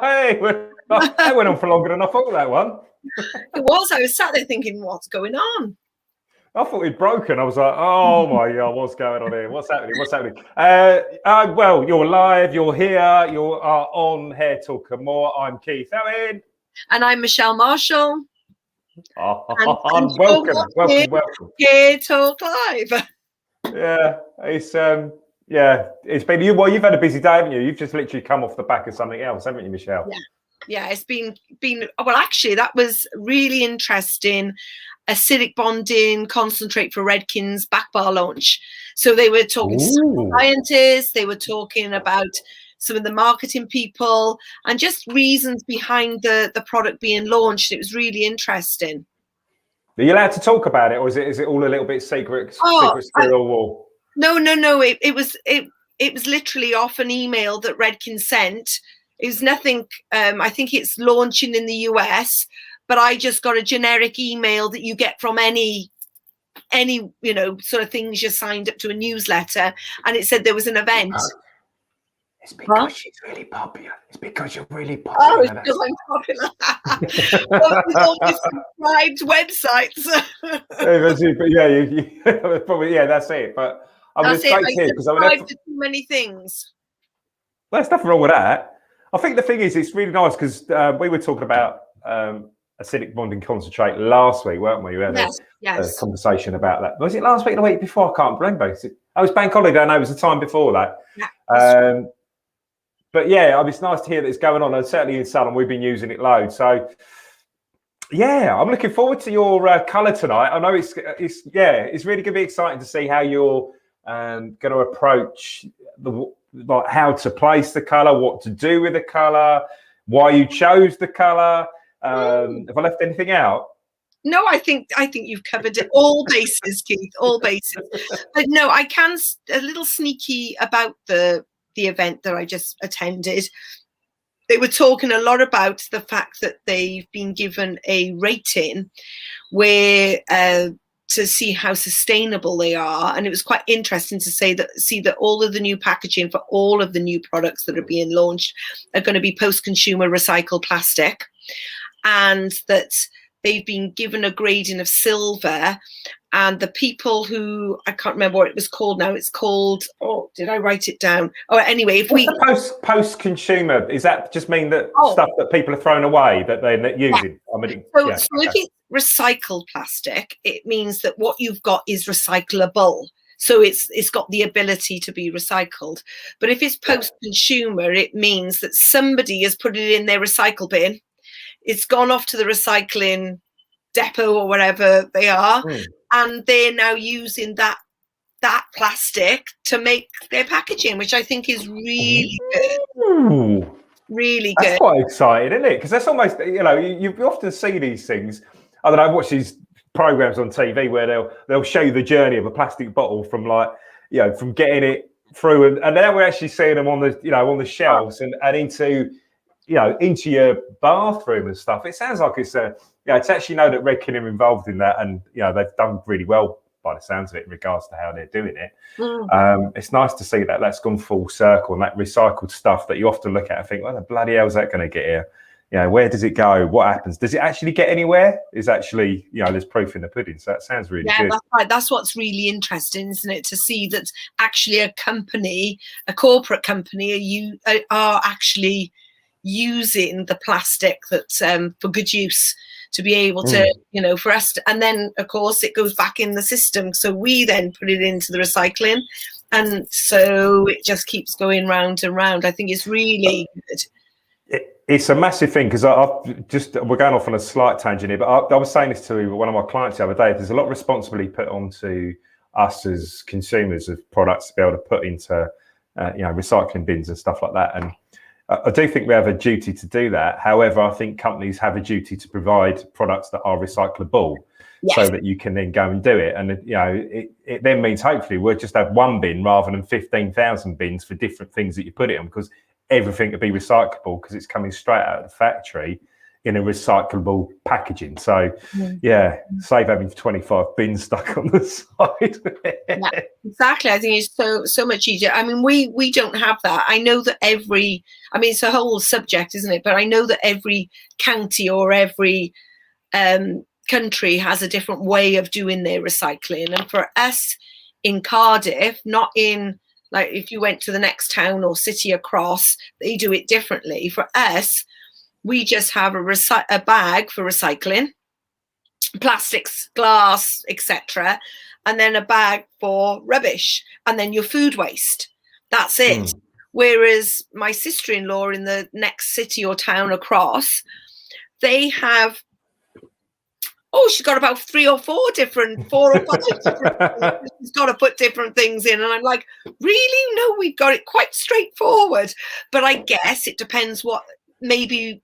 Hey, that went on for longer than I thought, that one. It was. I was sat there thinking, what's going on? I thought he'd broken. I was like, oh my God, what's going on here? What's happening? What's happening? Well, you're live, you're here, you are on Hair Talk and More. I'm Keith Owen. And I'm Michelle Marshall. And welcome. Hair Talk Live. It's been you. Well, you've had a busy day, haven't you? You've just literally come off the back of something else, haven't you, Michelle? Yeah, it's been well, actually, that was really interesting. Acidic bonding concentrate for Redken's back bar launch. So they were talking to scientists, they were talking about some of the marketing people and just reasons behind the product being launched. It was really interesting. Are you allowed to talk about it, or is it all a little bit secret still? No. It was literally off an email that Redken sent. It was nothing. I think it's launching in the US, but I just got a generic email that you get from any sort of things you're signed up to a newsletter, and it said there was an event. It's because she's really popular. It's because you're really popular. Oh, it's because I'm popular. Well, with all these subscribed websites. Probably, that's it. But I mean, it's great to hear because I mean, too many things. Well, there's nothing wrong with that. I think the thing is, it's really nice because we were talking about acidic bonding concentrate last week, weren't we? We had a conversation about that. Was it last week or the week before? I can't remember. It was bank holiday. I know it was the time before that. Yeah. But it's nice to hear that it's going on, and certainly in Salon we've been using it loads. So I'm looking forward to your colour tonight. I know it's really going to be exciting to see how you're going to approach how to place the colour, what to do with the colour, why you chose the colour. Have I left anything out? No, I think you've covered it, all bases, Keith, all bases. But no, I can a little sneaky about the event that I just attended. They were talking a lot about the fact that they've been given a rating where to see how sustainable they are, and it was quite interesting to see that all of the new packaging for all of the new products that are being launched are going to be post-consumer recycled plastic, and that they've been given a grading of silver. And the people who, I can't remember what it was called now, it's called, did I write it down? Anyway, if post-consumer, is that just mean that stuff that people are throwing away that they're not using? Yeah. So if it's recycled plastic, it means that what you've got is recyclable. So it's got the ability to be recycled. But if it's post-consumer, it means that somebody has put it in their recycle bin. It's gone off to the recycling depot or wherever they are, and they're now using that plastic to make their packaging, which I think is really good. Really good. That's quite exciting, isn't it? Because that's almost, you often see these things. I don't know, I watch these programs on TV where they'll show you the journey of a plastic bottle from from getting it through, and now we're actually seeing them on the shelves and into your bathroom and stuff. It sounds like it's to actually know that Redken are involved in that, and they've done really well by the sounds of it in regards to how they're doing it. It's nice to see that that's gone full circle, and that recycled stuff that you often look at and think, well, the bloody hell is that going to get here? Where does it go? What happens? Does it actually get anywhere? Is actually, there's proof in the pudding. So that sounds really good. That's right. That's what's really interesting, isn't it? To see that actually a company, a corporate company, are actually using the plastic that's for good use, to be able to, for us to, and then of course it goes back in the system, so we then put it into the recycling, and so it just keeps going round and round. I think it's really good. It's a massive thing, because we're going off on a slight tangent here, but I was saying this to one of my clients the other day. There's a lot of responsibility put onto us as consumers of products to be able to put into recycling bins and stuff like that, and I do think we have a duty to do that. However, I think companies have a duty to provide products that are recyclable, so that you can then go and do it. And it then means hopefully we'll just have one bin rather than 15,000 bins for different things that you put it in, because everything to be recyclable, because it's coming straight out of the factory. in a recyclable packaging. So yeah, save having 25 bins stuck on the side. Yeah, exactly. I think it's so much easier. I mean, we don't have that. I know that it's a whole subject, isn't it? But I know that every county or every country has a different way of doing their recycling. And for us in Cardiff, not in, like, if you went to the next town or city across, they do it differently. For us, we just have a bag for recycling, plastics, glass, etc., and then a bag for rubbish, and then your food waste. That's it. Whereas my sister-in-law in the next city or town across, they have, she's got about 4 or 5 different things. She's got to put different things in. And I'm like, really? No, we've got it quite straightforward. But I guess it depends what, maybe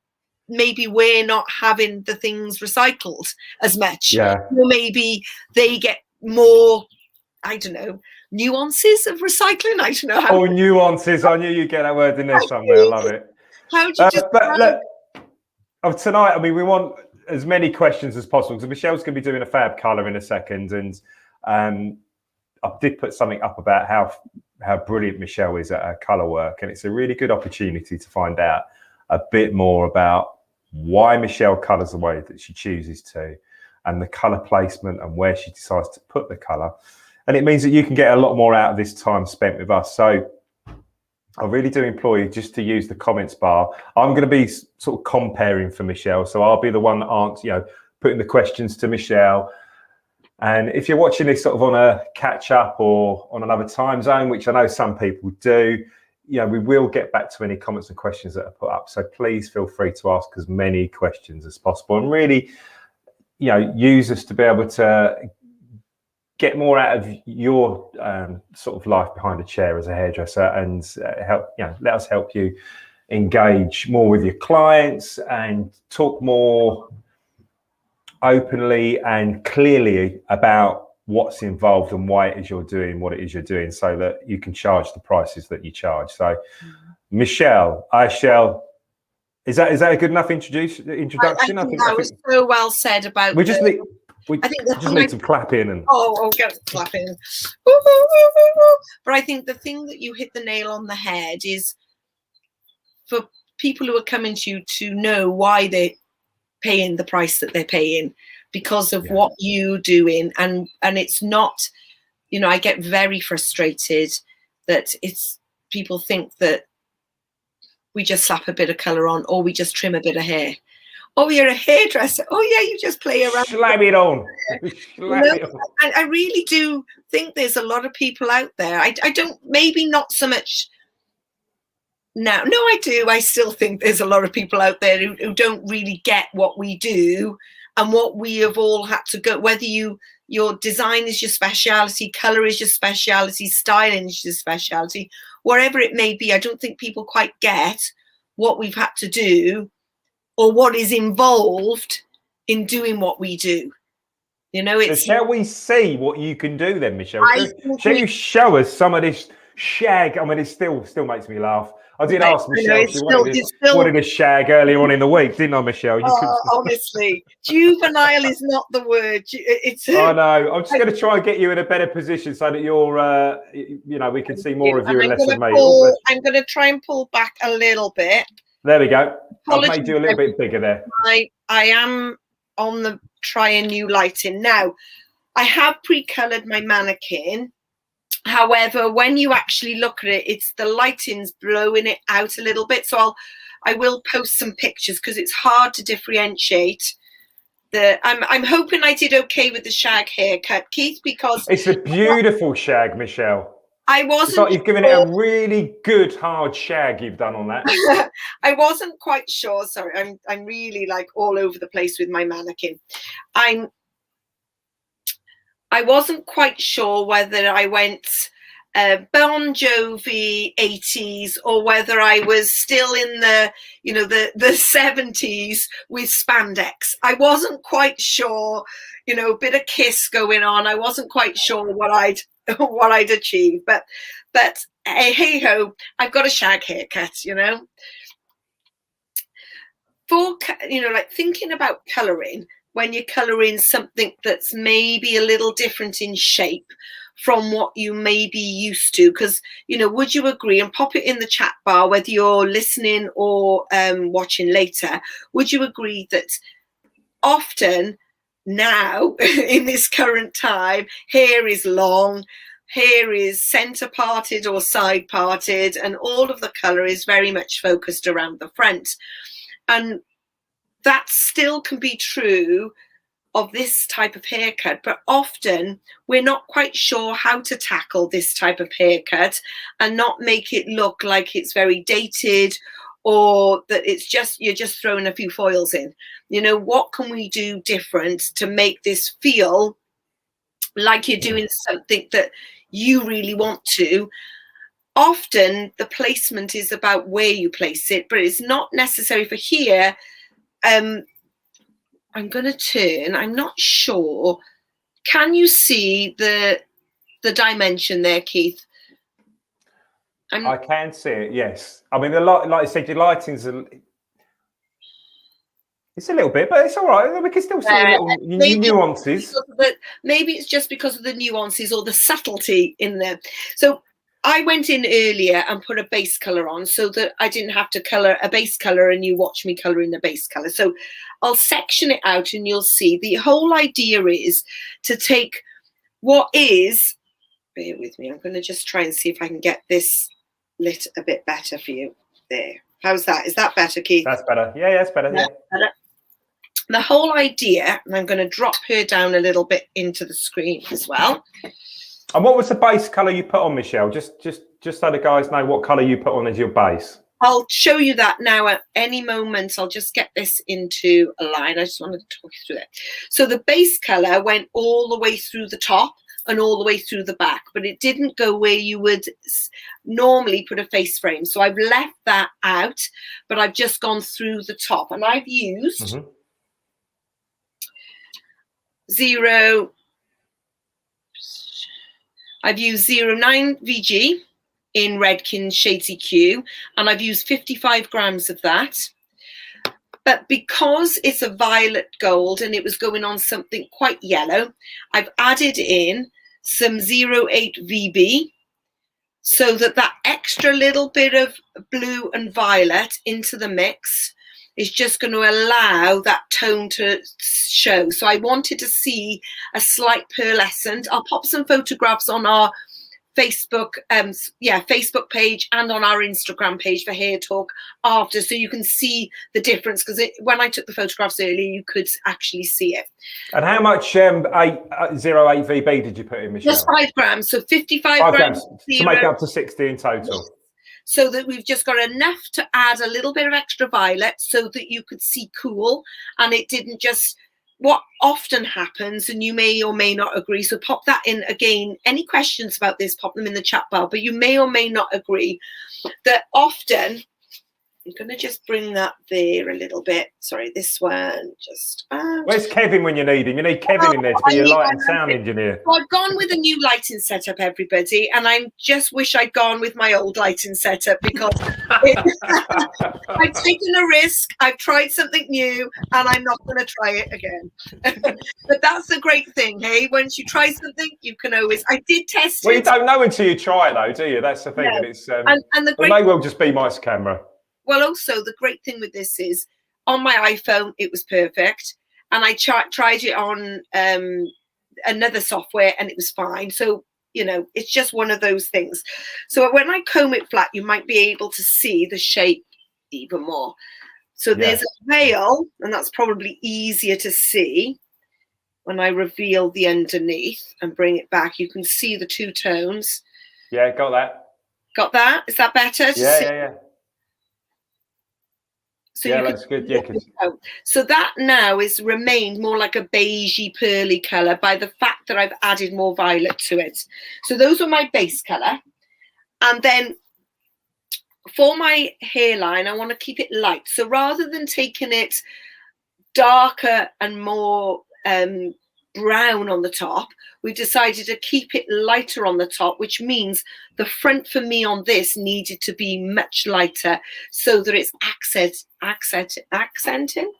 we're not having the things recycled as much. Yeah. Or maybe they get more, I don't know, nuances of recycling. I don't know how. Nuances. I knew you'd get that word in there somewhere. I love it. How do you just... But look, tonight, I mean, we want as many questions as possible, because Michelle's going to be doing a fab colour in a second, and I did put something up about how brilliant Michelle is at her colour work, and it's a really good opportunity to find out a bit more about why Michelle colours the way that she chooses to, and the colour placement and where she decides to put the colour. And it means that you can get a lot more out of this time spent with us. So I really do implore you just to use the comments bar. I'm going to be sort of comparing for Michelle. So I'll be the one that putting the questions to Michelle. And if you're watching this sort of on a catch up or on another time zone, which I know some people do, we will get back to any comments and questions that are put up. So please feel free to ask as many questions as possible, and really, use us to be able to get more out of your sort of life behind a chair as a hairdresser, and let us help you engage more with your clients and talk more openly and clearly about what's involved and why it is you're doing what it is you're doing, so that you can charge the prices that you charge. So Michelle, is that a good enough introduction? I think that was so well said about... We just need some clapping and... Get clapping. But I think the thing that you hit the nail on the head is for people who are coming to you to know why they're paying the price that they're paying, because of what you're doing. And it's not, I get very frustrated that people think that we just slap a bit of colour on, or we just trim a bit of hair. Oh, you're a hairdresser. Oh, yeah, you just play around. Slap it on. And I really do think there's a lot of people out there. I don't, maybe not so much now. No, I do. I still think there's a lot of people out there who don't really get what we do and what we have all had to go, whether your design is your speciality, colour is your speciality, styling is your speciality, whatever it may be. I don't think people quite get what we've had to do or what is involved in doing what we do. So shall we see what you can do then, Michelle? Shall you show us some of this shag? I mean, it still makes me laugh. I did ask Michelle if she wanted a shag earlier on in the week, didn't I, Michelle? Honestly, juvenile is not the word. I know. I'm just going to try and get you in a better position so that you're, we can see more of you and less of me. I'm going to try and pull back a little bit. There we go. I've made you a little bit bigger there. I am on the trying new lighting. Now, I have pre-coloured my mannequin. However, when you actually look at it, it's the lighting's blowing it out a little bit. So I will post some pictures because it's hard to differentiate. I'm hoping I did okay with the shag haircut, Keith, because it's a beautiful shag, Michelle. I wasn't. It's like you've given it a really good hard shag. You've done on that. I wasn't quite sure. Sorry, I'm really like all over the place with my mannequin. I wasn't quite sure whether I went Bon Jovi 80s or whether I was still in the 70s with spandex. I wasn't quite sure, a bit of Kiss going on. I wasn't quite sure what I'd achieve, but hey ho, I've got a shag haircut, like thinking about colouring, when you're colouring something that's maybe a little different in shape from what you may be used to, because, would you agree, and pop it in the chat bar, whether you're listening or watching later, would you agree that often now in this current time, hair is long, hair is centre parted or side parted, and all of the colour is very much focused around the front. And that still can be true of this type of haircut, but often we're not quite sure how to tackle this type of haircut and not make it look like it's very dated, or that you're just throwing a few foils in. What can we do different to make this feel like you're doing something that you really want to? Often the placement is about where you place it, but it's not necessary for here. I'm going to turn. I'm not sure. Can you see the dimension there, Keith? I can see it. Yes. I mean, like I said, your lighting's it's a little bit, but it's all right. We can still see little nuances. Maybe it's just because of the nuances or the subtlety in there. So I went in earlier and put a base colour on so that I didn't have to colour a base colour and you watch me colouring the base colour. So I'll section it out and you'll see the whole idea is to take what is, bear with me, I'm going to just try and see if I can get this lit a bit better for you. There. How's that? Is that better, Keith? That's better. Yeah, that's better. Yeah. Better. The whole idea, and I'm going to drop her down a little bit into the screen as well. And what was the base colour you put on, Michelle? Just so the guys know what colour you put on as your base. I'll show you that now at any moment. I'll just get this into a line. I just wanted to talk you through it. So the base colour went all the way through the top and all the way through the back, but it didn't go where you would normally put a face frame. So I've left that out, but I've just gone through the top, and I've used 09 VG in Redken Shades EQ, and I've used 55 grams of that. But because it's a violet gold and it was going on something quite yellow, I've added in some 08 VB so that extra little bit of blue and violet into the mix is just going to allow that tone to show. So I wanted to see a slight pearlescent. I'll pop some photographs on our Facebook page and on our Instagram page for Hair Talk after, so you can see the difference, because when I took the photographs earlier, you could actually see it. And how much 08 VB did you put in, Michelle? Just 5 grams, so 55 grams to make it up to 60 in total. Yes. So that we've just got enough to add a little bit of extra violet so that you could see cool, and it didn't just, what often happens, and you may or may not agree, so pop that in again. Any questions about this, pop them in the chat bar, but you may or may not agree that often, I'm going to just bring that there a little bit. Sorry, this one just... Where's Kevin when you need him? You need Kevin in there to be your light and sound engineer. So I've gone with a new lighting setup, everybody, and I just wish I'd gone with my old lighting setup, because I've taken a risk, I've tried something new, and I'm not going to try it again. But that's the great thing, hey? Once you try something, you can always... I did test it. Well, you don't know until you try it, though, do you? That's the thing. No. And it's, it may well just be my camera. Well, also, the great thing with this is, on my iPhone, it was perfect. And I tried it on another software and it was fine. So, it's just one of those things. So when I comb it flat, you might be able to see the shape even more. So there's a veil, and that's probably easier to see when I reveal the underneath and bring it back. You can see the two tones. Yeah, got that. Got that? Is that better? Yeah. So that's good. Yeah, so that now is remained more like a beigey, pearly colour by the fact that I've added more violet to it. So those are my base colour. And then for my hairline, I want to keep it light. So rather than taking it darker and more brown on the top. We decided to keep it lighter on the top, which means the front for me on this needed to be much lighter so that it's accenting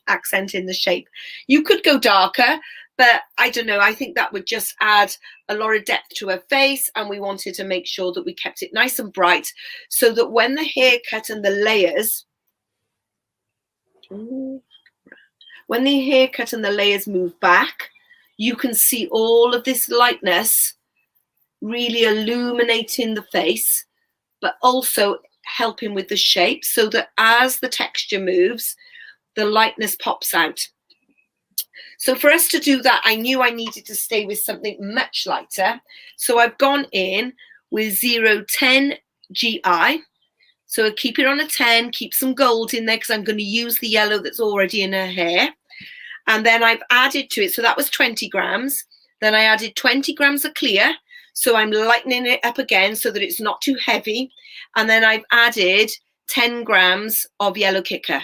the shape. You could go darker, but I don't know. I think that would just add a lot of depth to her face, and we wanted to make sure that we kept it nice and bright so that when the haircut and the layers, move back, you can see all of this lightness really illuminating the face, but also helping with the shape so that as the texture moves, the lightness pops out. So for us to do that, I knew I needed to stay with something much lighter. So I've gone in with 010 GI. So I keep it on a 10, keep some gold in there because I'm going to use the yellow that's already in her hair. And then I've added to it, so that was 20 grams. Then I added 20 grams of clear. So I'm lightening it up again so that it's not too heavy. And then I've added 10 grams of yellow kicker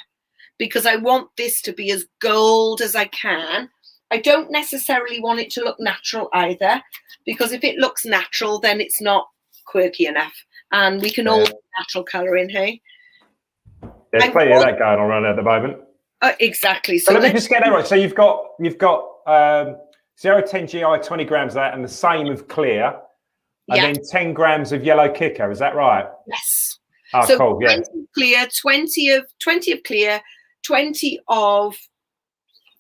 because I want this to be as gold as I can. I don't necessarily want it to look natural either, because if it looks natural, then it's not quirky enough. And we can all natural colour in here. There's plenty of that going on around at the moment. Exactly. So let me just get that right. So you've got 010 GI, 20 grams of that, and the same of clear, and then 10 grams of yellow kicker. Is that right? Yes. Oh, so cool. 20 clear, 20 of clear, 20 of,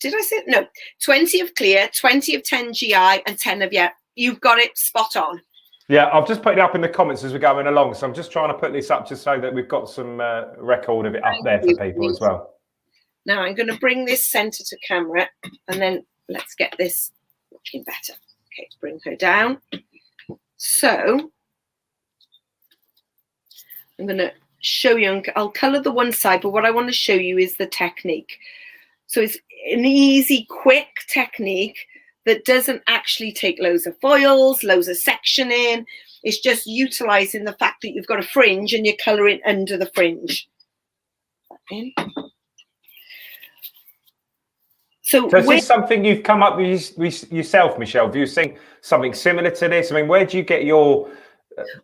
did I say it? No, 20 of clear, 20 of 10 GI, and 10 of you've got it spot on. Yeah, I've just put it up in the comments as we're going along. So I'm just trying to put this up just so that weve got some record of it up there for people as well. Now I'm going to bring this center to camera, and then let's get this looking better. Okay, bring her down. So I'm going to show you, I'll color the one side, but what I want to show you is the technique. So it's an easy, quick technique that doesn't actually take loads of foils, loads of sectioning. It's just utilizing the fact that you've got a fringe and you're coloring under the fringe. So is this something you've come up with yourself, Michelle? Have you seen something similar to this? I mean, where do you get your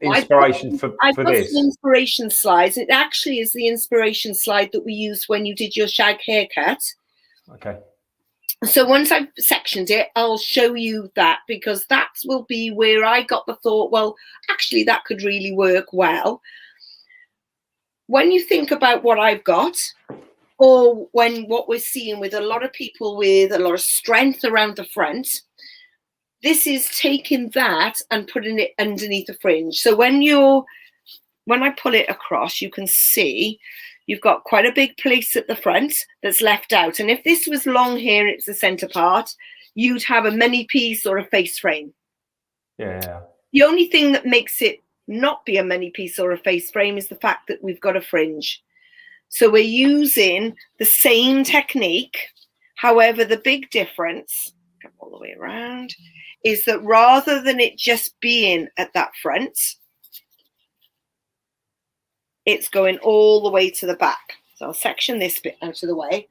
inspiration for this? Some inspiration slides. It actually is the inspiration slide that we used when you did your shag haircut. Okay. So once I've sectioned it, I'll show you that, because that will be where I got the thought, well, actually, that could really work well. When you think about what I've got, or what we're seeing with a lot of people with a lot of strength around the front, this is taking that and putting it underneath the fringe. So when I pull it across, you can see you've got quite a big place at the front that's left out. And if this was long hair and it's the center part, you'd have a mini piece or a face frame. Yeah. The only thing that makes it not be a mini piece or a face frame is the fact that we've got a fringe. So we're using the same technique. However, the big difference, come all the way around, is that rather than it just being at that front, it's going all the way to the back. So I'll section this bit out of the way.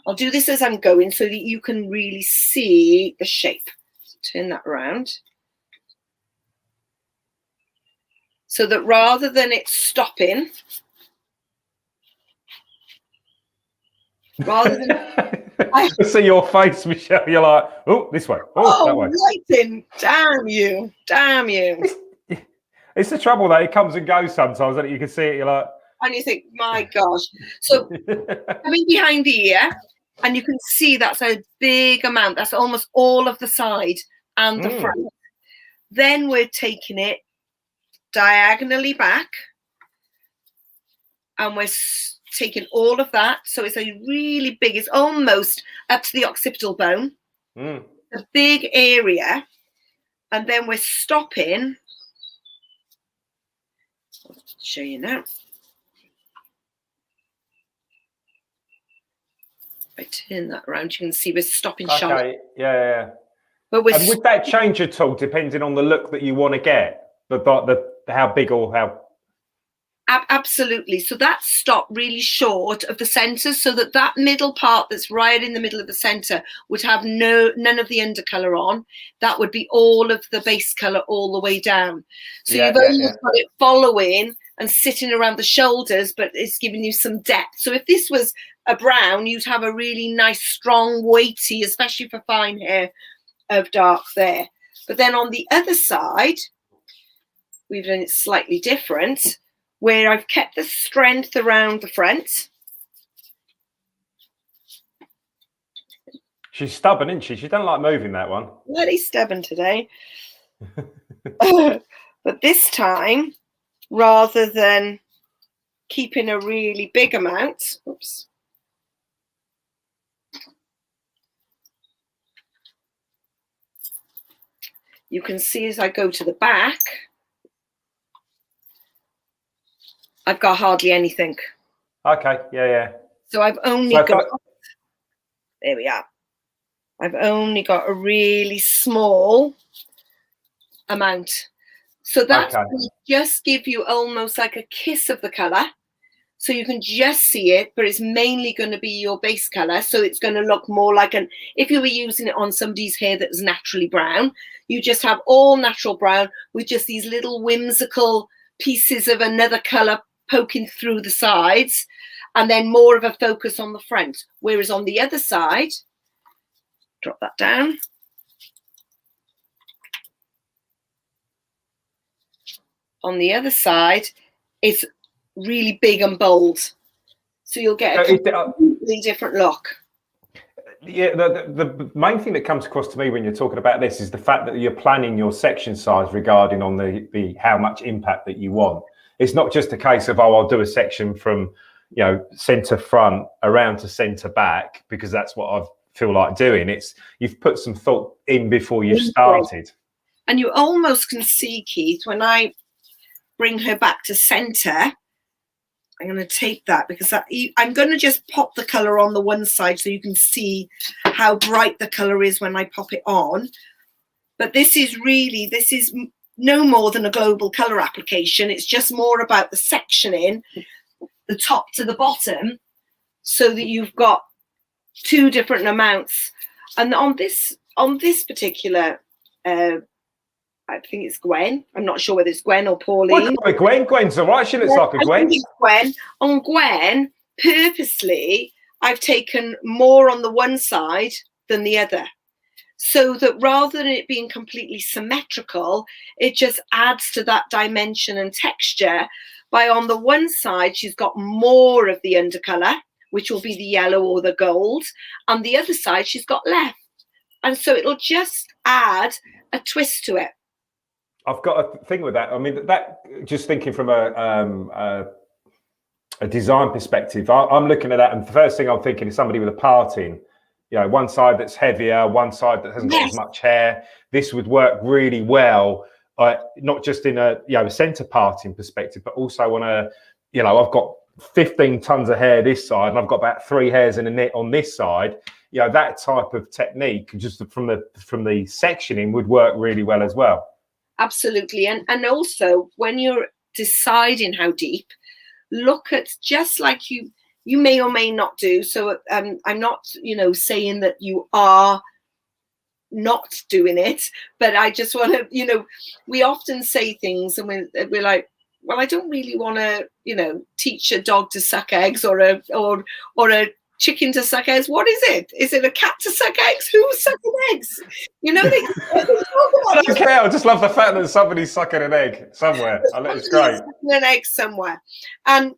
I'll do this as I'm going so that you can really see the shape. So turn that around. So that rather than it stopping, rather than I see your face, Michelle. You're like, oh, this way. Oh, that way. Lighting. Damn you. Damn you. It's the trouble that it comes and goes sometimes, and you can see it, you're like, and you think, my gosh. So coming behind the ear, and you can see that's a big amount. That's almost all of the side and the front. Then we're taking it diagonally back, and we're taking all of that. So it's a really big, it's almost up to the occipital bone, a big area. And then we're stopping. I'll show you now. If I turn that around, you can see we're stopping sharp. Okay, yeah. But and would that change at all depending on the look that you want to get? The how big or how? Absolutely. So that stopped really short of the center, so that middle part that's right in the middle of the center would have none of the undercolor on. That would be all of the base color all the way down. So you've almost got it following and sitting around the shoulders, but it's giving you some depth. So if this was a brown, you'd have a really nice, strong, weighty, especially for fine hair, of dark there. But then on the other side, we've done it slightly different, where I've kept the strength around the front. She's stubborn, isn't she? She doesn't like moving, that one. Bloody stubborn today. But this time, rather than keeping a really big amount, oops. You can see as I go to the back, I've got hardly anything. Okay, yeah. So I've only got, there we are. I've only got a really small amount. So that's will just give you almost like a kiss of the color. So you can just see it, but it's mainly going to be your base color. So it's going to look more like if you were using it on somebody's hair that was naturally brown, you just have all natural brown with just these little whimsical pieces of another color poking through the sides, and then more of a focus on the front. Whereas on the other side, drop that down. On the other side, it's really big and bold. So you'll get a completely different look. Yeah, the main thing that comes across to me when you're talking about this is the fact that you're planning your section size regarding on the how much impact that you want. It's not just a case of, oh, I'll do a section from, you know, center front around to center back because that's what I feel like doing. It's you've put some thought in before you've started. And you almost can see, Keith, when I bring her back to center, I'm going to take that because I'm going to just pop the color on the one side so you can see how bright the color is when I pop it on. But this is no more than a global color application. It's just more about the sectioning, the top to the bottom, so that you've got two different amounts. And on this particular, I think it's Gwen. I'm not sure whether it's Gwen or Pauline. Gwen's all right. She looks like a Gwen. I think it's Gwen. On Gwen, purposely, I've taken more on the one side than the other, so that rather than it being completely symmetrical, it just adds to that dimension and texture. By on the one side, she's got more of the undercolor, which will be the yellow or the gold. On the other side, she's got left. And so it'll just add a twist to it. I've got a thing with that. I mean, that just thinking from a design perspective, I'm looking at that, and the first thing I'm thinking is somebody with a parting. You know, one side that's heavier, one side that hasn't got as much hair. This would work really well, not just in a center parting perspective, but also on a, I've got 15 tons of hair this side, and I've got about 3 hairs in a knit on this side. You know, that type of technique, just from the sectioning, would work really well as well. Absolutely, and also when you're deciding how deep, look at just like you may or may not do. So I'm not, saying that you are not doing it, but I just want to, we often say things and we're like, well, I don't really want to, teach a dog to suck eggs or a chicken to suck eggs. What is it? Is it a cat to suck eggs? Who's sucking eggs? They I don't care. I just love the fact that somebody's sucking an egg somewhere. It's great. Sucking an egg somewhere. And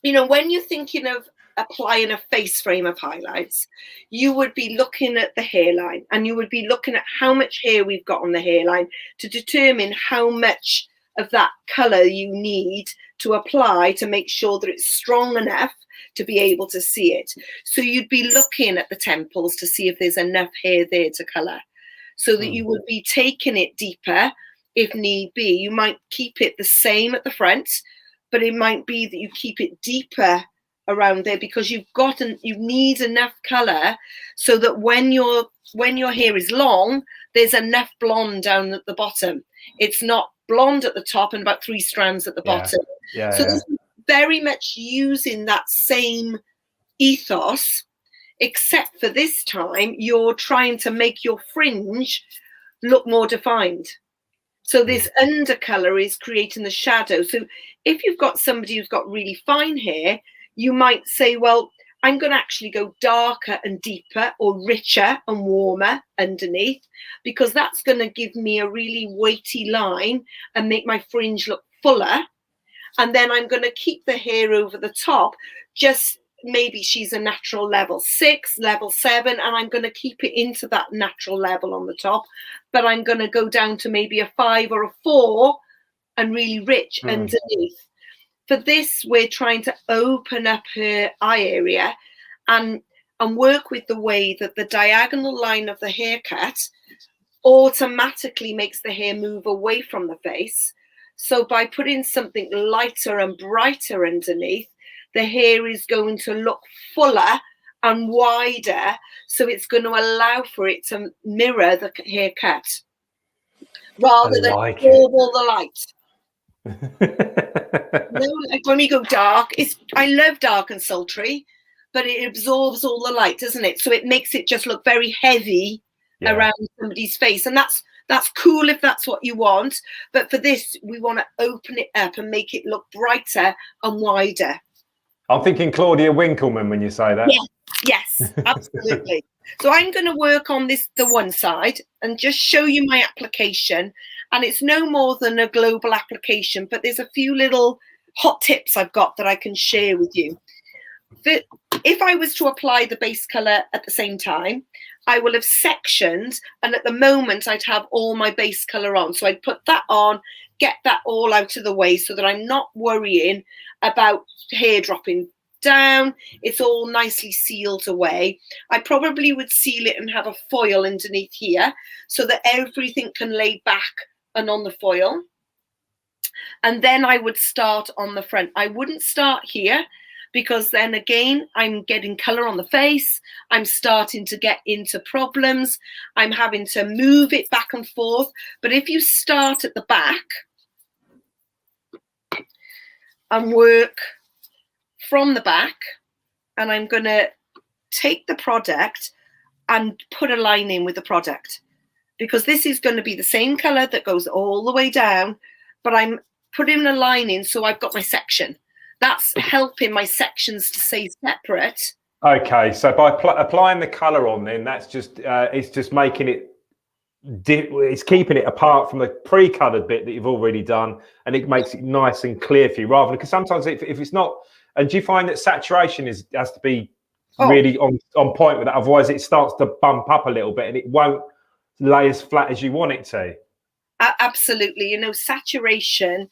when you're thinking of applying a face frame of highlights, you would be looking at the hairline, and you would be looking at how much hair we've got on the hairline to determine how much of that color you need to apply to make sure that it's strong enough to be able to see it. So you'd be looking at the temples to see if there's enough hair there to color, so that you would be taking it deeper if need be. You might keep it the same at the front, but it might be that you keep it deeper around there because you need enough color so that when your hair is long, there's enough blonde down at the bottom. It's not blonde at the top and about 3 strands at the bottom. Yeah, So yeah. this is very much using that same ethos, except for this time you're trying to make your fringe look more defined. So this undercolor is creating the shadow. So if you've got somebody who's got really fine hair, you might say, well, I'm going to actually go darker and deeper, or richer and warmer underneath, because that's going to give me a really weighty line and make my fringe look fuller. And then I'm going to keep the hair over the top, just maybe she's a natural level 6, level 7, and I'm going to keep it into that natural level on the top, but I'm going to go down to maybe a 5 or a 4 and really rich underneath. For this, we're trying to open up her eye area and work with the way that the diagonal line of the haircut automatically makes the hair move away from the face. So by putting something lighter and brighter underneath, the hair is going to look fuller and wider. So it's going to allow for it to mirror the haircut rather than absorb all the light. No, like when we go dark, I love dark and sultry, but it absorbs all the light, doesn't it? So it makes it just look very heavy around somebody's face. And that's cool if that's what you want. But for this, we want to open it up and make it look brighter and wider. I'm thinking Claudia Winkleman when you say that. Yes, absolutely. So I'm going to work on the one side and just show you my application. And it's no more than a global application, but there's a few little hot tips I've got that I can share with you. If I was to apply the base color at the same time, I will have sectioned, and at the moment I'd have all my base color on. So I'd put that on, get that all out of the way so that I'm not worrying about hair dropping down. It's all nicely sealed away. I probably would seal it and have a foil underneath here so that everything can lay back and on the foil. And then I would start on the front. I wouldn't start here, because then again, I'm getting color on the face. I'm starting to get into problems. I'm having to move it back and forth. But if you start at the back and work from the back, and I'm going to take the product and put a line in with the product, because this is going to be the same color that goes all the way down, but I'm putting a line in, so I've got my section. That's helping my sections to stay separate. Okay, so by applying the color on, then that's just it's just making it, it's keeping it apart from the pre-colored bit that you've already done, and it makes it nice and clear for you, rather than, because sometimes if it's not. And do you find that saturation has to be really on point with that? Otherwise, it starts to bump up a little bit, and it won't lay as flat as you want it to. Absolutely, saturation,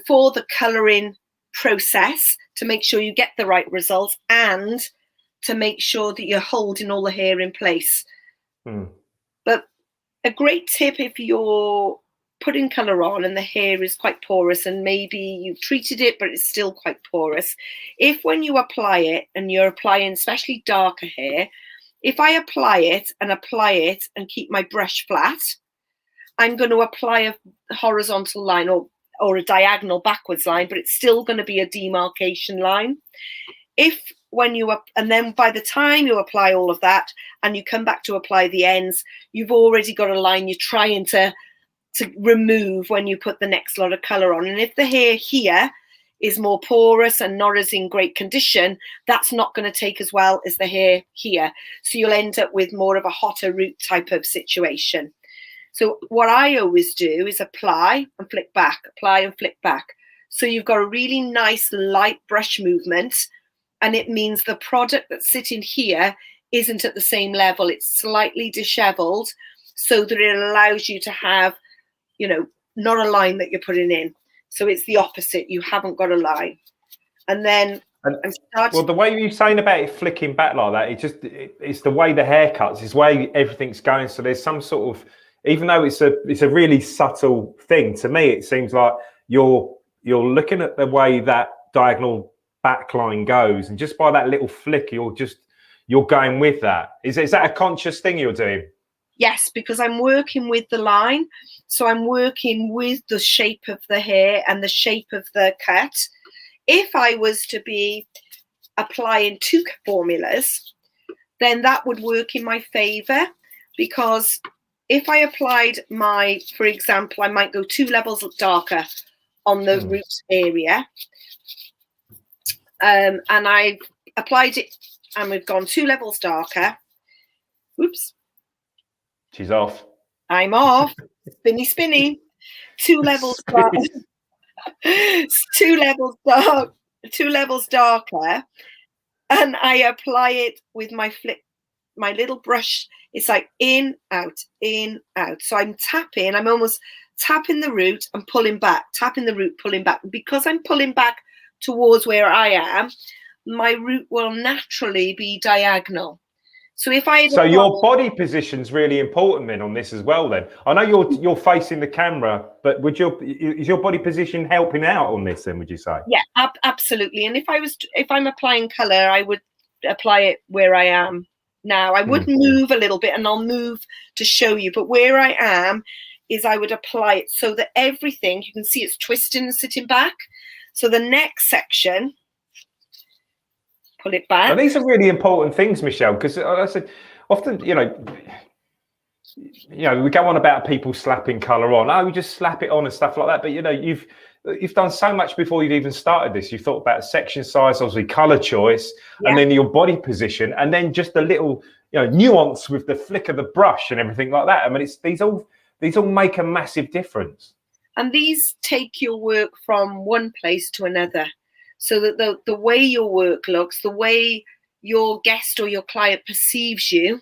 for the coloring process, to make sure you get the right results and to make sure that you're holding all the hair in place. But a great tip, if you're putting color on and the hair is quite porous and maybe you've treated it but it's still quite porous, if when you apply it, and you're applying especially darker hair, if I apply it and keep my brush flat, I'm going to apply a horizontal line or a diagonal backwards line, but it's still going to be a demarcation line. And then by the time you apply all of that and you come back to apply the ends, you've already got a line you're trying to remove when you put the next lot of color on. And if the hair here is more porous and not as in great condition, that's not going to take as well as the hair here. So you'll end up with more of a hotter root type of situation. So what I always do is apply and flick back, apply and flick back. So you've got a really nice light brush movement, and it means the product that's sitting here isn't at the same level. It's slightly disheveled, so that it allows you to have, not a line that you're putting in. So it's the opposite. You haven't got a line. And then well, the way you're saying about it flicking back like that, it's the way the hair cuts, it's the way everything's going. So there's some sort of, even though it's a really subtle thing, to me it seems like you're looking at the way that diagonal back line goes, and just by that little flick, you're going with that. Is that a conscious thing you're doing? Yes, because I'm working with the line. So I'm working with the shape of the hair and the shape of the cut. If I was to be applying two formulas, then that would work in my favor, because if I applied for example, I might go 2 levels darker on the root area, and I've applied it and we've gone 2 levels darker. Oops. She's off. I'm off. Spinny, spinny. 2 levels dark. 2 levels dark. 2 levels darker, and I apply it with my little brush. It's like in, out, in, out. So I'm almost tapping the root and pulling back, tapping the root, pulling back. Because I'm pulling back towards where I am, my root will naturally be diagonal. So your body position's really important then on this as well. Then I know you're facing the camera, but is your body position helping out on this? Then would you say? Yeah, absolutely. And if I'm applying color, I would apply it where I am now. I would move a little bit, and I'll move to show you. But where I am is I would apply it so that everything, you can see it's twisting and sitting back. So the next section, pull it back. And these are really important things, Michelle, because I said often, we go on about people slapping colour on. Oh, we just slap it on and stuff like that. But you've done so much before you've even started this. You thought about section size, obviously colour choice, and then your body position, and then just a little nuance with the flick of the brush and everything like that. I mean, these all make a massive difference. And these take your work from one place to another. So that the way your work looks, the way your guest or your client perceives you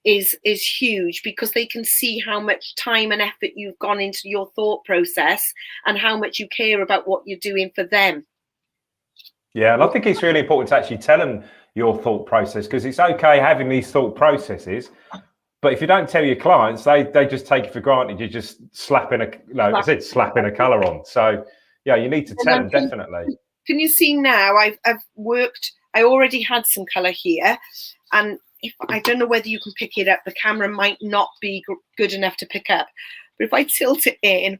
is huge, because they can see how much time and effort you've gone into your thought process and how much you care about what you're doing for them. Yeah, and I think it's really important to actually tell them your thought process, because it's okay having these thought processes, but if you don't tell your clients, they just take it for granted. You're just slapping a colour on. So yeah, you need to tell them, definitely. Can you see now? I've worked. I already had some color here, and I don't know whether you can pick it up. The camera might not be good enough to pick up, but if I tilt it in,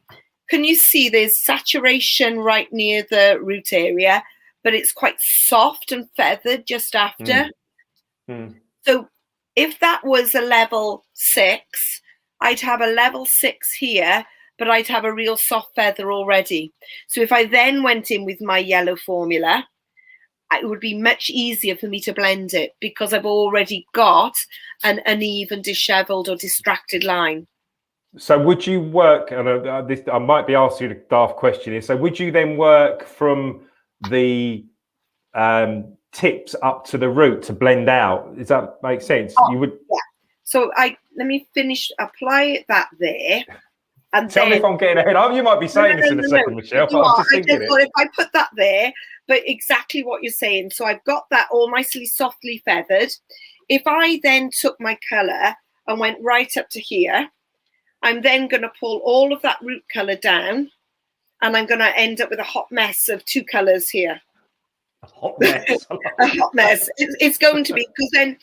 can you see there's saturation right near the root area, but it's quite soft and feathered just after. So if that was a level 6, I'd have a level 6 here, but I'd have a real soft feather already. So if I then went in with my yellow formula, it would be much easier for me to blend it, because I've already got an uneven, dishevelled or distracted line. So would you work, and I might be asking you a daft question here, so would you then work from the tips up to the root to blend out? Does that make sense? You would. Yeah. So let me finish, apply that there. And tell me if I'm getting ahead. You might be saying this in a second, Michelle. But I'm just thinking if I put that there, but exactly what you're saying. So I've got that all nicely, softly feathered. If I then took my colour and went right up to here, I'm then going to pull all of that root colour down, and I'm going to end up with a hot mess of 2 colours here. A hot mess. A hot mess. It's going to be, because then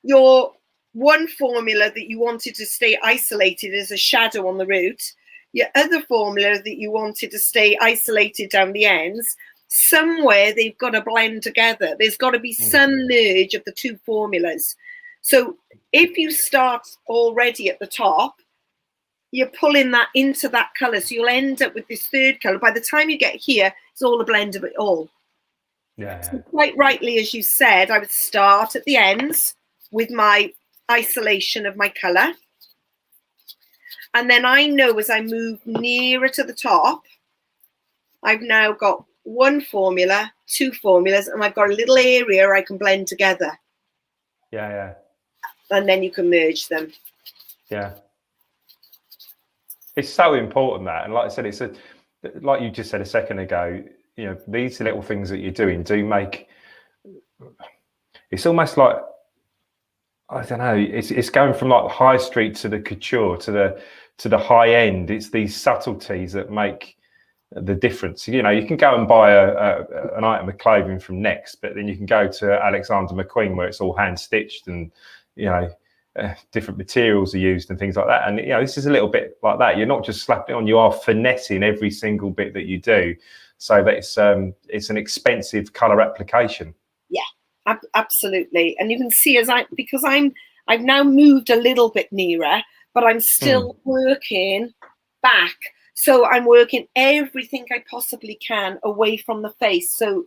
your one formula that you wanted to stay isolated as a shadow on the root, your other formula that you wanted to stay isolated down the ends, somewhere they've got to blend together. There's got to be some merge of the 2 formulas. So if you start already at the top, you're pulling that into that colour. So you'll end up with this 3rd colour. By the time you get here, it's all a blend of it all. Yeah. So quite rightly, as you said, I would start at the ends with my isolation of my colour. And then I know as I move nearer to the top, I've now got 1 formula, 2 formulas, and I've got a little area I can blend together. Yeah. And then you can merge them. Yeah. It's so important that, and like I said, like you just said a second ago, these little things that you're doing do make. It's almost like, I don't know. It's going from like the high street to the couture to the high end. It's these subtleties that make the difference. You can go and buy an item of clothing from Next, but then you can go to Alexander McQueen where it's all hand stitched, and different materials are used and things like that. And this is a little bit like that. You're not just slapping it on; you are finessing every single bit that you do, so that it's an expensive color application. Yeah, absolutely. And you can see I've now moved a little bit nearer, but I'm still working back. So I'm working everything I possibly can away from the face. So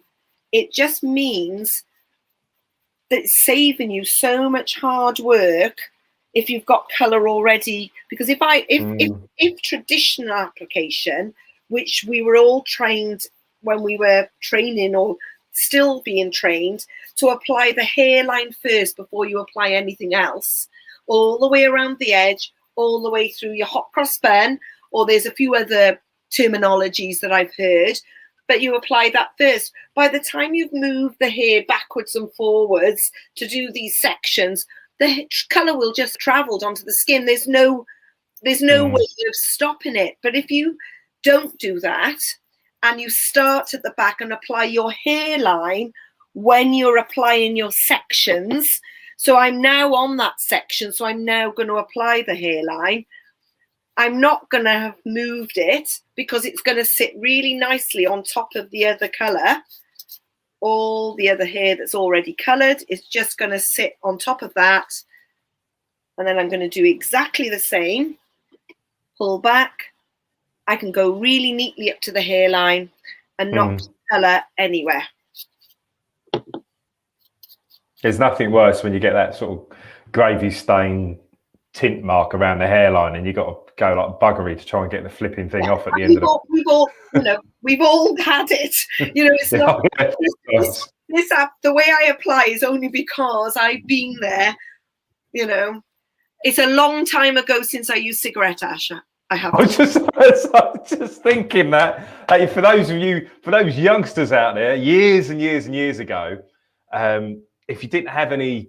it just means that it's saving you so much hard work if you've got color already. Because if traditional application, which we were all trained when we were training or still being trained to apply the hairline first before you apply anything else, all the way around the edge, all the way through your hot cross bun, or there's a few other terminologies that I've heard, but you apply that first. By the time you've moved the hair backwards and forwards to do these sections, the color will just traveled onto the skin. There's no way of stopping it. But if you don't do that and you start at the back and apply your hairline when you're applying your sections, so I'm now on that section, so I'm now going to apply the hairline. I'm not going to have moved it because it's going to sit really nicely on top of the other colour. All the other hair that's already coloured is just going to sit on top of that. And then I'm going to do exactly the same. Pull back. I can go really neatly up to the hairline and not colour anywhere. There's nothing worse when you get that sort of gravy stain tint mark around the hairline and you got to go like buggery to try and get the flipping thing off at the end of it. We've all had it. It's not this app. The way I apply is only because I've been there. It's a long time ago since I used cigarette ash. I was just thinking that for those youngsters out there, years and years and years ago, if you didn't have any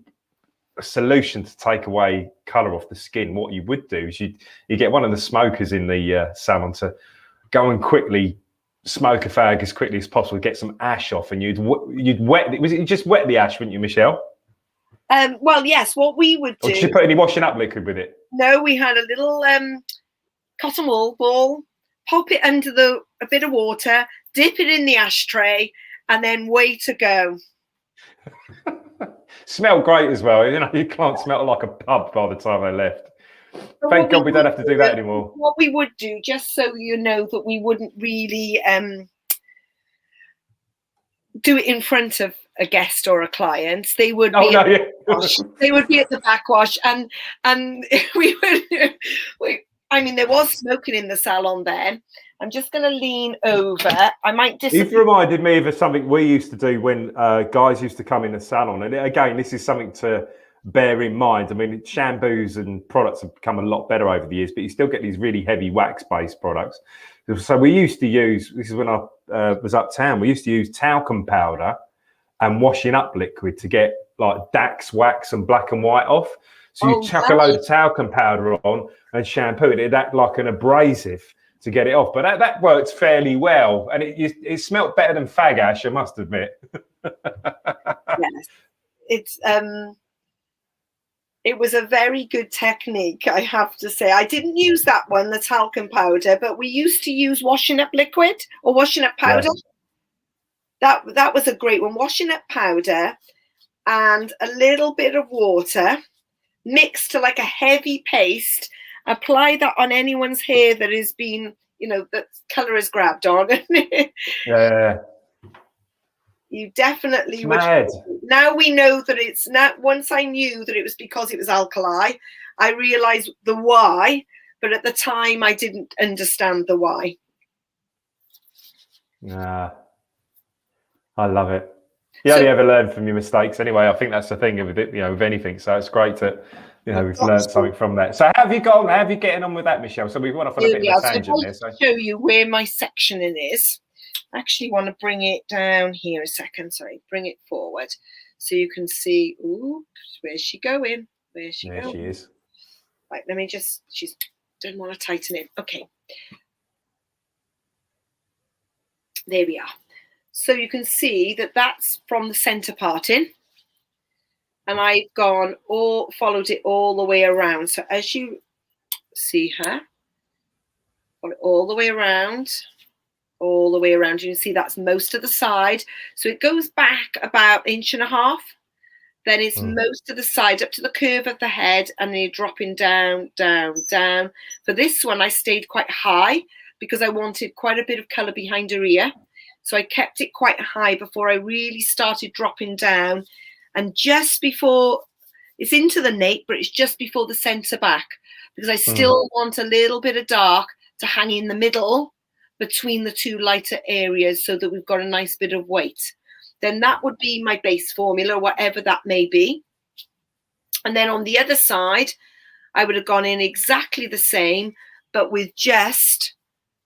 solution to take away colour off the skin, what you would do is you get one of the smokers in the salon to go and quickly smoke a fag as quickly as possible, get some ash off, and you'd wet. Was it just wet the ash, wouldn't you, Michelle? Well, yes. What we would do. Or did you put any washing up liquid with it? No, we had a little cotton wool ball, pop it under a bit of water, dip it in the ashtray, and then way to go. Smelled great as well. You can't smell like a pub by the time I left. Thank God we don't have to do that anymore. What we would do, just so you know, that we wouldn't really do it in front of a guest or a client. They would be at the backwash. They would be at the backwash, and we would. There was smoking in the salon then. I'm just going to lean over. I might just. You've reminded me of something we used to do when guys used to come in the salon. And again, this is something to bear in mind. Shampoos and products have become a lot better over the years, but you still get these really heavy wax-based products. So we used to use, this is when I was uptown, we used to use talcum powder and washing up liquid to get like Dax wax and black and white off. So you chuck a load of talcum powder on and shampoo it. It'd act like an abrasive to get it off. But that worked fairly well. And it smelt better than fag ash, I must admit. Yes. It was a very good technique, I have to say. I didn't use that one, the talcum powder, but we used to use washing up liquid or washing up powder. Yeah. That was a great one. Washing up powder and a little bit of water mixed to like a heavy paste. Apply that on anyone's hair that has been, that colour has grabbed on. Yeah. You definitely would. Now we know that it's not. Once I knew that it was because it was alkali, I realised the why, but at the time I didn't understand the why. I love it. You only ever learn from your mistakes anyway. I think that's the thing with it, with anything. So it's great that we've learned something from that. So how have you getting on with that, Michelle? So we've gone off on a bit of a tangent there. So show you where my sectioning is. I actually want to bring it down here a second. Sorry, bring it forward so you can see. Ooh, where's she going? Where's she going? There she is. Right, let me just. She's don't want to tighten it. Okay. There we are. So you can see that that's from the center part in. and I've followed it all the way around. So as you see her, follow it all the way around. All the way around. You can see that's most of the side. So it goes back about 1.5 inches. Then it's most of the side up to the curve of the head, and then you're dropping down, down, down. For this one, I stayed quite high because I wanted quite a bit of colour behind her ear. So I kept it quite high before I really started dropping down. And just before, it's into the nape, but it's just before the centre back, because I still want a little bit of dark to hang in the middle between the two lighter areas so that we've got a nice bit of weight. Then that would be my base formula, whatever that may be. And then on the other side, I would have gone in exactly the same, but with just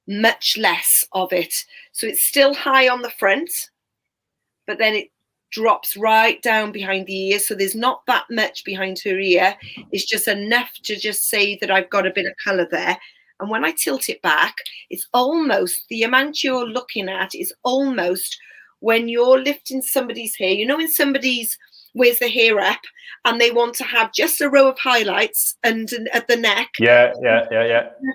much less of it. So it's still high on the front, but then it drops right down behind the ear. So there's not that much behind her ear. It's just enough to just say that I've got a bit of colour there. And when I tilt it back, it's almost, the amount you're looking at is almost when you're lifting somebody's hair. You know, when somebody's wears the hair up and they want to have just a row of highlights and at the neck. Yeah.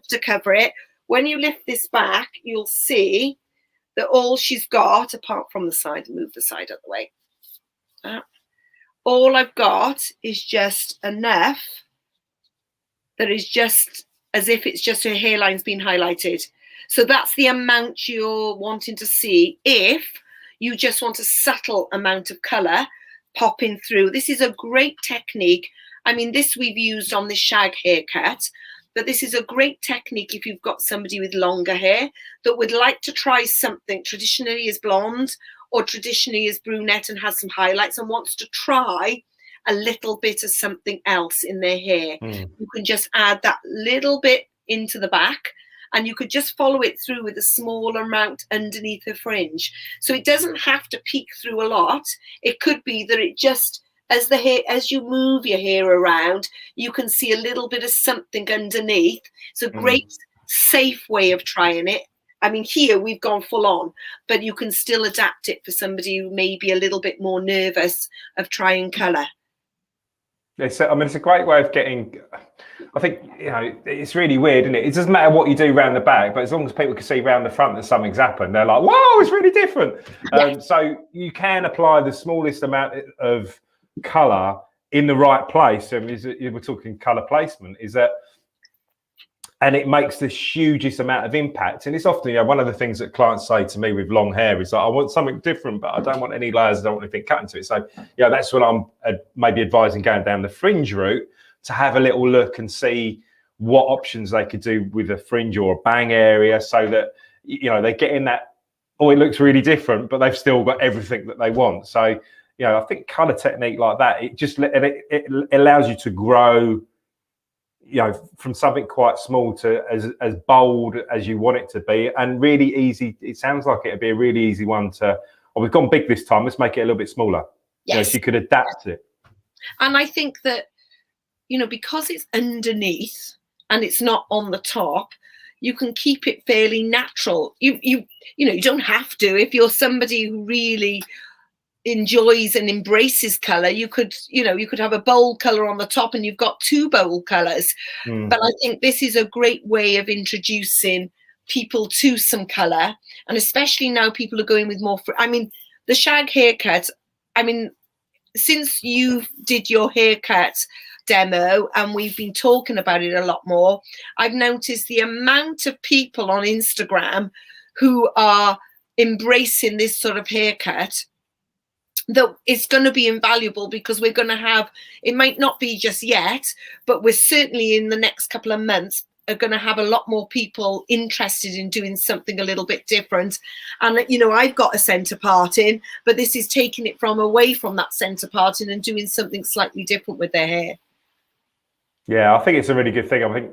To cover it. When you lift this back, you'll see that all she's got, apart from the side, move the side out of the way. All I've got is just enough that is just as if it's just her hairline's been highlighted. So that's the amount you're wanting to see if you just want a subtle amount of colour popping through. This is a great technique. I mean, this we've used on the Shag haircut, but this is a great technique if you've got somebody with longer hair that would like to try something traditionally as blonde or traditionally as brunette and has some highlights and wants to try a little bit of something else in their hair. You can just add that little bit into the back, and you could just follow it through with a small amount underneath the fringe. So it doesn't have to peek through a lot. It could be that it just, as you move your hair around, you can see a little bit of something underneath. It's a great, safe way of trying it. I mean, here we've gone full on, but you can still adapt it for somebody who may be a little bit more nervous of trying colour. It's a great way of getting. I think, you know, it's really weird, isn't it? It doesn't matter what you do round the back, but as long as people can see round the front that something's happened, they're like, "Whoa, it's really different." So you can apply the smallest amount of colour in the right place. We're talking colour placement. And it makes the hugest amount of impact. And it's often, you know, one of the things that clients say to me with long hair is like, I want something different, but I don't want any layers. I don't want anything cut into it. So, yeah, that's what I'm maybe advising going down the fringe route, to have a little look and see what options they could do with a fringe or a bang area, so that, you know, they're getting that, oh, it looks really different, but they've still got everything that they want. So, you know, I think colour technique like that, it allows you to grow, you know, from something quite small to as bold as you want it to be, and really easy. It sounds like it'd be a really easy one to, oh, we've gone big this time, let's make it a little bit smaller. Yes. You know, so you could adapt it. And I think that, you know, because it's underneath and it's not on the top, you can keep it fairly natural. You know, you don't have to. If you're somebody who really enjoys and embraces color, you could have a bold color on the top and you've got two bold colors. But I think this is a great way of introducing people to some color, and especially now people are going with more I mean, the Shag haircut, I mean, since you did your haircut demo and we've been talking about it a lot more, I've noticed the amount of people on Instagram who are embracing this sort of haircut, that it's going to be invaluable, because we're going to have, it might not be just yet, but we're certainly in the next couple of months are going to have a lot more people interested in doing something a little bit different. And, you know, I've got a centre parting, but this is taking it from away from that centre parting and doing something slightly different with their hair. Yeah, I think it's a really good thing. I think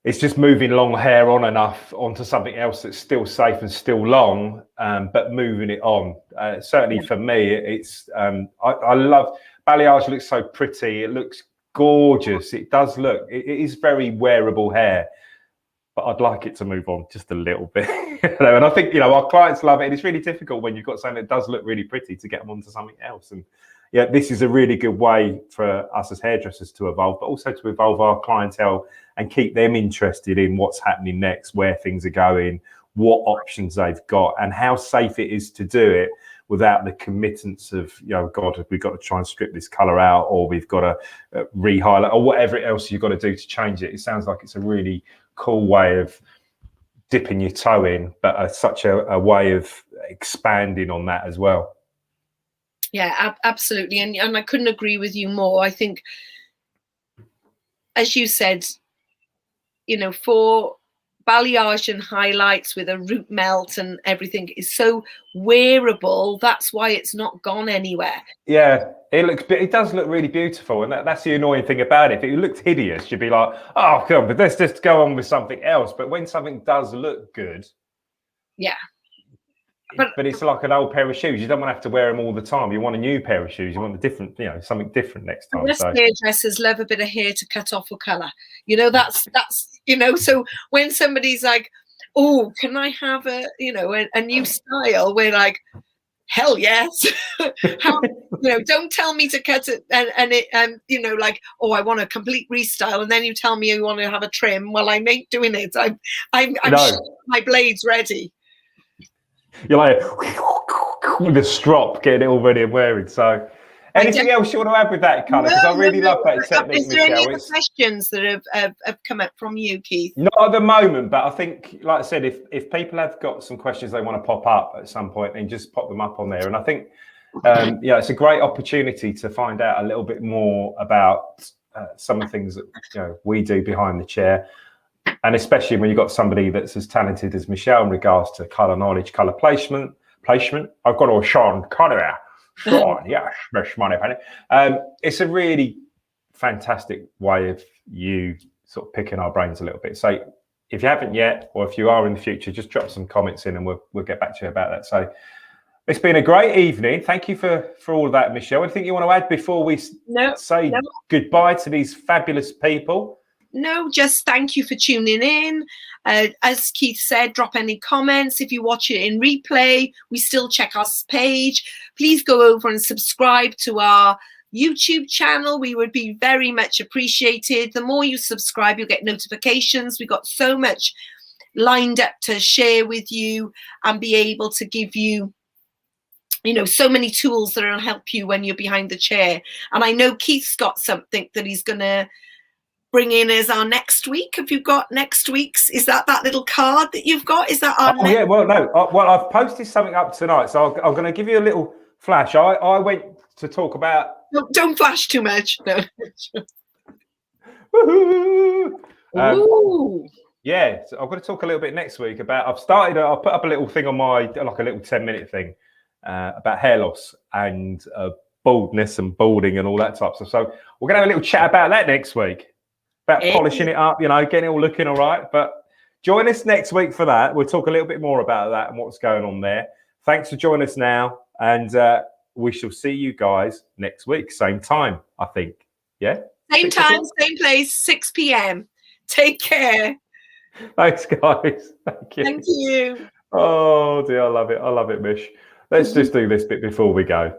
it's just moving long hair on enough onto something else that's still safe and still long, but moving it on. Certainly for me, it's I love balayage. Looks so pretty. It looks gorgeous. It does look. It is very wearable hair. but I'd like it to move on just a little bit. And I think, our clients love it. And it's really difficult when you've got something that does look really pretty to get them onto something else. And yeah, this is a really good way for us as hairdressers to evolve, but also to evolve our clientele and keep them interested in what's happening next, where things are going, what options they've got, and how safe it is to do it without the committance of, God, we've got to try and strip this color out, or we've got to re-highlight, or whatever else you've got to do to change it. It sounds like it's a really cool way of dipping your toe in, but such a way of expanding on that as well. Yeah, absolutely. And I couldn't agree with you more. I think, as you said, for balayage and highlights with a root melt and everything is so wearable. That's why it's not gone anywhere. Yeah, it does look really beautiful, and that's the annoying thing about it. If it looked hideous, you'd be like, oh god, but let's just go on with something else. But when something does look good, yeah, but it's like an old pair of shoes. You don't want to have to wear them all the time. You want a new pair of shoes. You want a different, something different next time. Hairdressers love a bit of hair to cut off or colour. That's So when somebody's like, "Oh, can I have a new style?" We're like, "Hell yes!" Don't tell me to cut it like, "Oh, I want a complete restyle," and then you tell me you want to have a trim. Well, I ain't doing it. I'm my blades ready. You're like with a strop, getting it all ready and wearing. So, anything else you want to add with that, colour? Because I really love that technique, Is there Michelle. any questions that have come up from you, Keith? Not at the moment, but I think, like I said, if people have got some questions they want to pop up at some point, then just pop them up on there. And I think, it's a great opportunity to find out a little bit more about some of the things that we do behind the chair. And especially when you've got somebody that's as talented as Michelle in regards to colour knowledge, colour placement. I've got all Sean Connor. Sean, yes, best money penny. It's a really fantastic way of you sort of picking our brains a little bit. So if you haven't yet, or if you are in the future, just drop some comments in and we'll get back to you about that. So it's been a great evening. Thank you for all of that, Michelle. Anything you want to add before we say goodbye to these fabulous people? No, just thank you for tuning in. As Keith said, drop any comments. If you watch it in replay, we still check our page. Please go over and subscribe to our YouTube channel. We would be very much appreciated. The more you subscribe, you'll get notifications. We've got so much lined up to share with you and be able to give you so many tools that will help you when you're behind the chair. And I know Keith's got something that he's going to bring in as our next week. Have you got next week's? Is that little card that you've got? Is that our yeah, well, no. I've posted something up tonight, so I'm going to give you a little flash. I went to talk about... No, don't flash too much. No. Yeah, so I'm going to talk a little bit next week about... I'll put up a little thing on my... like a little 10-minute thing about hair loss and baldness and balding and all that type of stuff. So we're going to have a little chat about that next week. About polishing it up, getting it all looking all right. But join us next week for that. We'll talk a little bit more about that and what's going on there. Thanks for joining us now. And we shall see you guys next week. Same time, I think. Yeah? Same time, same place, 6 p.m. Take care. Thanks, guys. Thank you. Thank you. Oh, dear. I love it. I love it, Mish. Let's just do this bit before we go.